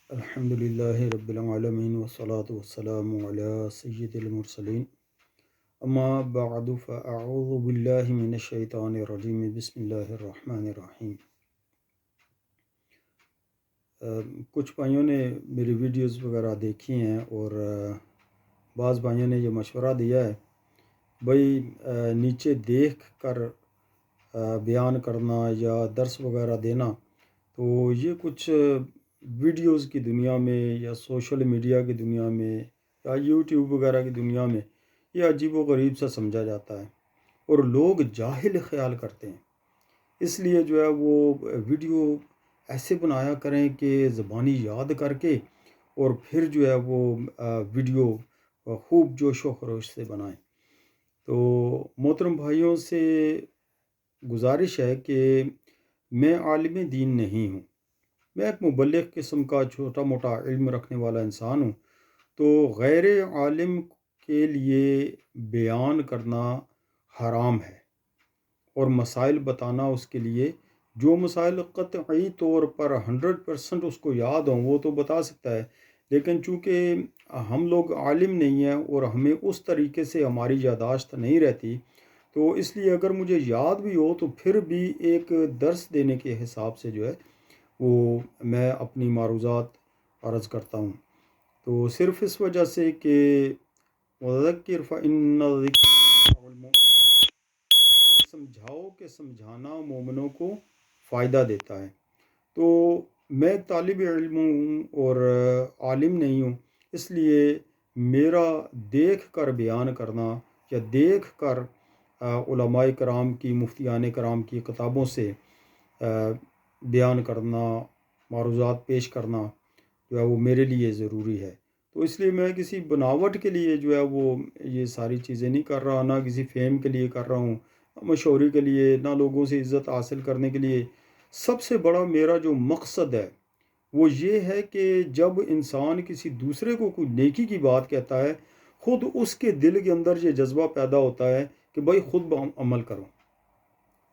الحمد للہ رب العالمین والصلاة والسلام علی سید المرسلین اما بعد فاعوذ باللہ من الشیطان الرجیم بسم اللہ الرحمن الرحیم۔ کچھ بھائیوں نے میری ویڈیوز وغیرہ دیکھی ہیں اور بعض بھائیوں نے یہ مشورہ دیا ہے بھائی نیچے دیکھ کر بیان کرنا یا درس وغیرہ دینا، تو یہ کچھ ویڈیوز کی دنیا میں یا سوشل میڈیا کی دنیا میں یا یوٹیوب وغیرہ کی دنیا میں یہ عجیب و غریب سا سمجھا جاتا ہے اور لوگ جاہل خیال کرتے ہیں۔ اس لیے جو ہے وہ ویڈیو ایسے بنایا کریں کہ زبانی یاد کر کے اور پھر جو ہے وہ ویڈیو خوب جوش و خروش سے بنائیں۔ تو محترم بھائیوں سے گزارش ہے کہ میں عالم دین نہیں ہوں، میں ایک مبلغ قسم کا چھوٹا موٹا علم رکھنے والا انسان ہوں۔ تو غیر عالم کے لیے بیان کرنا حرام ہے اور مسائل بتانا اس کے لیے، جو مسائل قطعی طور پر 100% اس کو یاد ہوں وہ تو بتا سکتا ہے، لیکن چونکہ ہم لوگ عالم نہیں ہیں اور ہمیں اس طریقے سے ہماری یادداشت نہیں رہتی، تو اس لیے اگر مجھے یاد بھی ہو تو پھر بھی ایک درس دینے کے حساب سے جو ہے وہ میں اپنی معروضات عرض کرتا ہوں۔ تو صرف اس وجہ سے کہ وذکر فإن الذکر سمجھاؤ کہ سمجھانا مومنوں کو فائدہ دیتا ہے۔ تو میں ایک طالب علم ہوں اور عالم نہیں ہوں، اس لیے میرا دیکھ کر بیان کرنا یا دیکھ کر علماء کرام کی، مفتیان کرام کی کتابوں سے بیان کرنا، معروضات پیش کرنا جو ہے وہ میرے لیے ضروری ہے۔ تو اس لیے میں کسی بناوٹ کے لیے جو ہے وہ یہ ساری چیزیں نہیں کر رہا، نہ کسی فیم کے لیے کر رہا ہوں، نہ مشہوری کے لیے، نہ لوگوں سے عزت حاصل کرنے کے لیے۔ سب سے بڑا میرا جو مقصد ہے وہ یہ ہے کہ جب انسان کسی دوسرے کو کوئی نیکی کی بات کہتا ہے، خود اس کے دل کے اندر یہ جذبہ پیدا ہوتا ہے کہ بھائی خود عمل کرو۔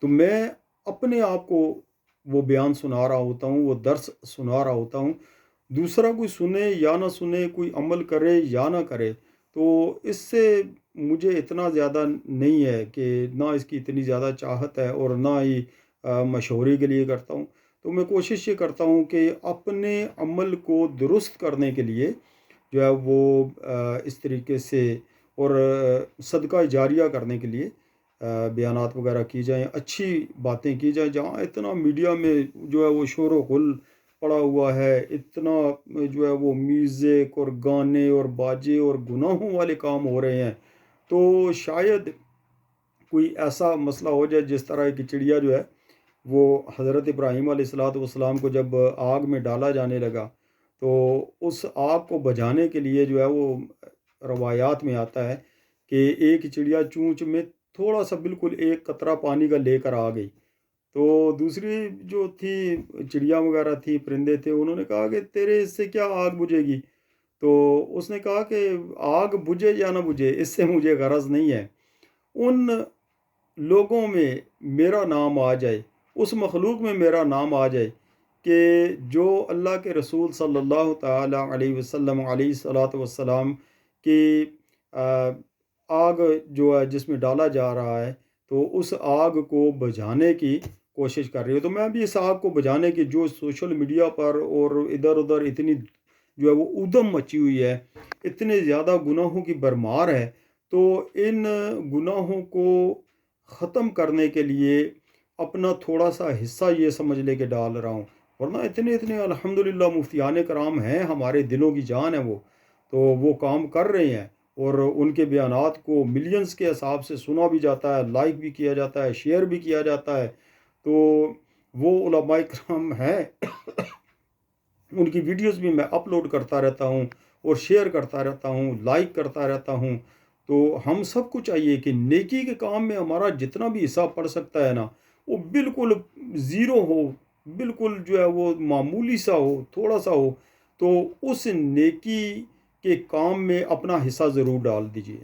تو میں اپنے آپ کو وہ بیان سنا رہا ہوتا ہوں، وہ درس سنا رہا ہوتا ہوں، دوسرا کوئی سنے یا نہ سنے، کوئی عمل کرے یا نہ کرے، تو اس سے مجھے اتنا زیادہ نہیں ہے کہ نہ اس کی اتنی زیادہ چاہت ہے اور نہ ہی مشہوری کے لیے کرتا ہوں۔ تو میں کوشش یہ کرتا ہوں کہ اپنے عمل کو درست کرنے کے لیے جو ہے وہ اس طریقے سے اور صدقہ جاریہ کرنے کے لیے بیانات وغیرہ کی جائیں، اچھی باتیں کی جائیں۔ جہاں اتنا میڈیا میں جو ہے وہ شور و غل پڑا ہوا ہے، اتنا جو ہے وہ میوزک اور گانے اور باجے اور گناہوں والے کام ہو رہے ہیں، تو شاید کوئی ایسا مسئلہ ہو جائے جس طرح کی چڑیا جو ہے وہ حضرت ابراہیم علیہ السلام کو جب آگ میں ڈالا جانے لگا تو اس آگ کو بجھانے کے لیے جو ہے وہ روایات میں آتا ہے کہ ایک چڑیا چونچ میں تھوڑا سا بالکل ایک قطرہ پانی کا لے کر آ گئی، تو دوسری جو تھی چڑیا وغیرہ تھی، پرندے تھے، انہوں نے کہا کہ تیرے اس سے کیا آگ بجھے گی؟ تو اس نے کہا کہ آگ بجھے یا نہ بجھے اس سے مجھے غرض نہیں ہے، ان لوگوں میں میرا نام آ جائے، اس مخلوق میں میرا نام آ جائے کہ جو اللہ کے رسول صلی اللہ تعالیٰ علیہ وسلم علیہ الصلاۃ والسلام کی آگ جو ہے جس میں ڈالا جا رہا ہے تو اس آگ کو بجھانے کی کوشش کر رہی ہے، تو میں بھی اس آگ کو بجھانے کی، جو سوشل میڈیا پر اور ادھر ادھر اتنی جو ہے وہ ادھم مچی ہوئی ہے، اتنے زیادہ گناہوں کی بھرمار ہے، تو ان گناہوں کو ختم کرنے کے لیے اپنا تھوڑا سا حصہ یہ سمجھ لے کے ڈال رہا ہوں، ورنہ اتنے الحمدللہ مفتیان کرام ہیں، ہمارے دلوں کی جان ہے وہ، تو وہ کام کر رہے ہیں اور ان کے بیانات کو ملینز کے حساب سے سنا بھی جاتا ہے، لائک بھی کیا جاتا ہے، شیئر بھی کیا جاتا ہے، تو وہ علماء کرام ہیں ان کی ویڈیوز بھی میں اپلوڈ کرتا رہتا ہوں اور شیئر کرتا رہتا ہوں، لائک کرتا رہتا ہوں۔ تو ہم سب کو چاہیے کہ نیکی کے کام میں ہمارا جتنا بھی حصہ پڑ سکتا ہے نا، وہ بالکل زیرو ہو، بالکل جو ہے وہ معمولی سا ہو، تھوڑا سا ہو، تو اس نیکی کے کام میں اپنا حصہ ضرور ڈال دیجئے،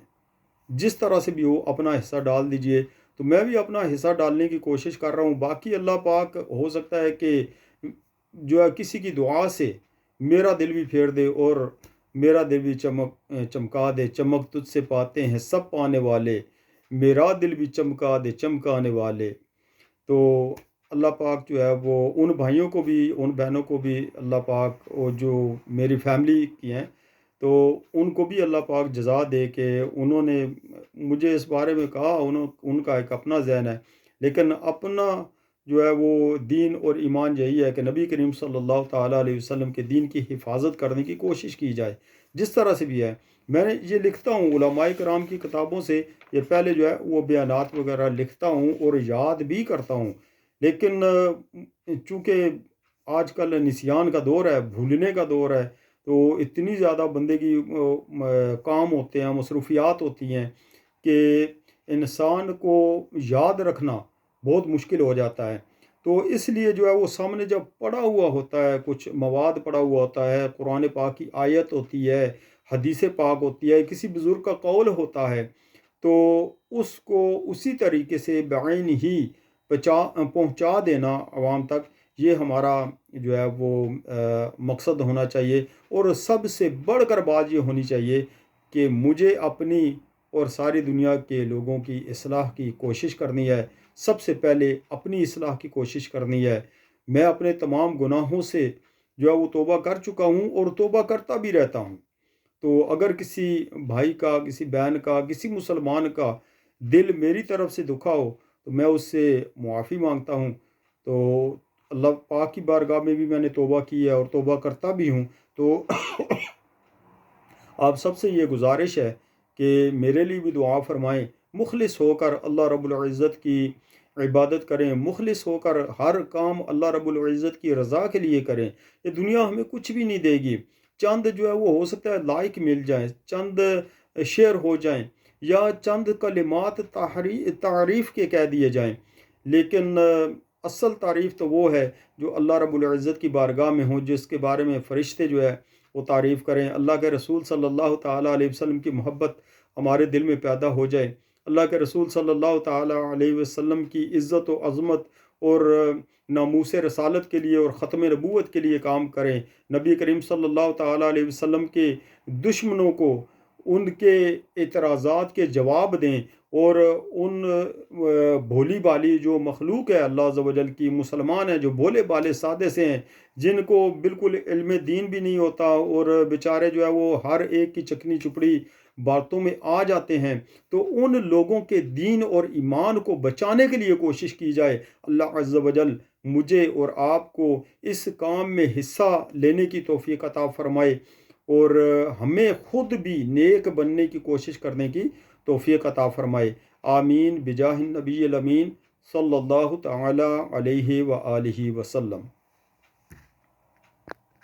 جس طرح سے بھی ہو اپنا حصہ ڈال دیجئے۔ تو میں بھی اپنا حصہ ڈالنے کی کوشش کر رہا ہوں، باقی اللہ پاک ہو سکتا ہے کہ جو ہے کسی کی دعا سے میرا دل بھی پھیر دے اور میرا دل بھی چمکا دے، چمک تجھ سے پاتے ہیں سب پانے والے، میرا دل بھی چمکا دے چمکانے والے۔ تو اللہ پاک جو ہے وہ ان بھائیوں کو بھی، ان بہنوں کو بھی اللہ پاک، وہ جو میری فیملی کی ہیں، تو ان کو بھی اللہ پاک جزا دے کہ انہوں نے مجھے اس بارے میں کہا، ان کا ایک اپنا ذہن ہے، لیکن اپنا جو ہے وہ دین اور ایمان یہی ہے کہ نبی کریم صلی اللہ تعالیٰ علیہ وسلم کے دین کی حفاظت کرنے کی کوشش کی جائے جس طرح سے بھی ہے۔ میں نے یہ لکھتا ہوں علماء کرام کی کتابوں سے، یہ پہلے جو ہے وہ بیانات وغیرہ لکھتا ہوں اور یاد بھی کرتا ہوں، لیکن چونکہ آج کل نسیان کا دور ہے، بھولنے کا دور ہے، تو اتنی زیادہ بندے کی کام ہوتے ہیں، مصروفیات ہوتی ہیں کہ انسان کو یاد رکھنا بہت مشکل ہو جاتا ہے۔ تو اس لیے جو ہے وہ سامنے جب پڑا ہوا ہوتا ہے، کچھ مواد پڑا ہوا ہوتا ہے، قرآن پاک کی آیت ہوتی ہے، حدیث پاک ہوتی ہے، کسی بزرگ کا قول ہوتا ہے، تو اس کو اسی طریقے سے بعین ہی پہنچا دینا عوام تک، یہ ہمارا جو ہے وہ مقصد ہونا چاہیے۔ اور سب سے بڑھ کر بات یہ ہونی چاہیے کہ مجھے اپنی اور ساری دنیا کے لوگوں کی اصلاح کی کوشش کرنی ہے، سب سے پہلے اپنی اصلاح کی کوشش کرنی ہے۔ میں اپنے تمام گناہوں سے جو ہے وہ توبہ کر چکا ہوں اور توبہ کرتا بھی رہتا ہوں۔ تو اگر کسی بھائی کا، کسی بہن کا، کسی مسلمان کا دل میری طرف سے دکھا ہو تو میں اس سے معافی مانگتا ہوں۔ تو اللہ پاک کی بارگاہ میں بھی میں نے توبہ کی ہے اور توبہ کرتا بھی ہوں۔ تو آپ سب سے یہ گزارش ہے کہ میرے لیے بھی دعا فرمائیں، مخلص ہو کر اللہ رب العزت کی عبادت کریں، مخلص ہو کر ہر کام اللہ رب العزت کی رضا کے لیے کریں۔ یہ دنیا ہمیں کچھ بھی نہیں دے گی، چند جو ہے وہ ہو سکتا ہے لائک مل جائیں، چند شیئر ہو جائیں، یا چند کلمات تعریف کے کہہ دیے جائیں، لیکن اصل تعریف تو وہ ہے جو اللہ رب العزت کی بارگاہ میں ہو، جس کے بارے میں فرشتے جو ہے وہ تعریف کریں، اللہ کے رسول صلی اللہ تعالیٰ علیہ وسلم کی محبت ہمارے دل میں پیدا ہو جائے، اللہ کے رسول صلی اللہ تعالیٰ علیہ وسلم کی عزت و عظمت اور ناموس رسالت کے لیے اور ختم نبوت کے لیے کام کریں، نبی کریم صلی اللہ تعالیٰ علیہ وسلم کے دشمنوں کو ان کے اعتراضات کے جواب دیں، اور ان بھولی بالی جو مخلوق ہے اللہ عز و جل کی، مسلمان ہیں جو بھولے بالے سادے سے ہیں، جن کو بالکل علم دین بھی نہیں ہوتا اور بیچارے جو ہے وہ ہر ایک کی چکنی چپڑی باتوں میں آ جاتے ہیں، تو ان لوگوں کے دین اور ایمان کو بچانے کے لیے کوشش کی جائے۔ اللہ عز و جل مجھے اور آپ کو اس کام میں حصہ لینے کی توفیق عطا فرمائے، اور ہمیں خود بھی نیک بننے کی کوشش کرنے کی توفیق عطا فرمائے۔ آمین بجاہ النبی الامین صلی اللہ تعالی علیہ وآلہ وسلم۔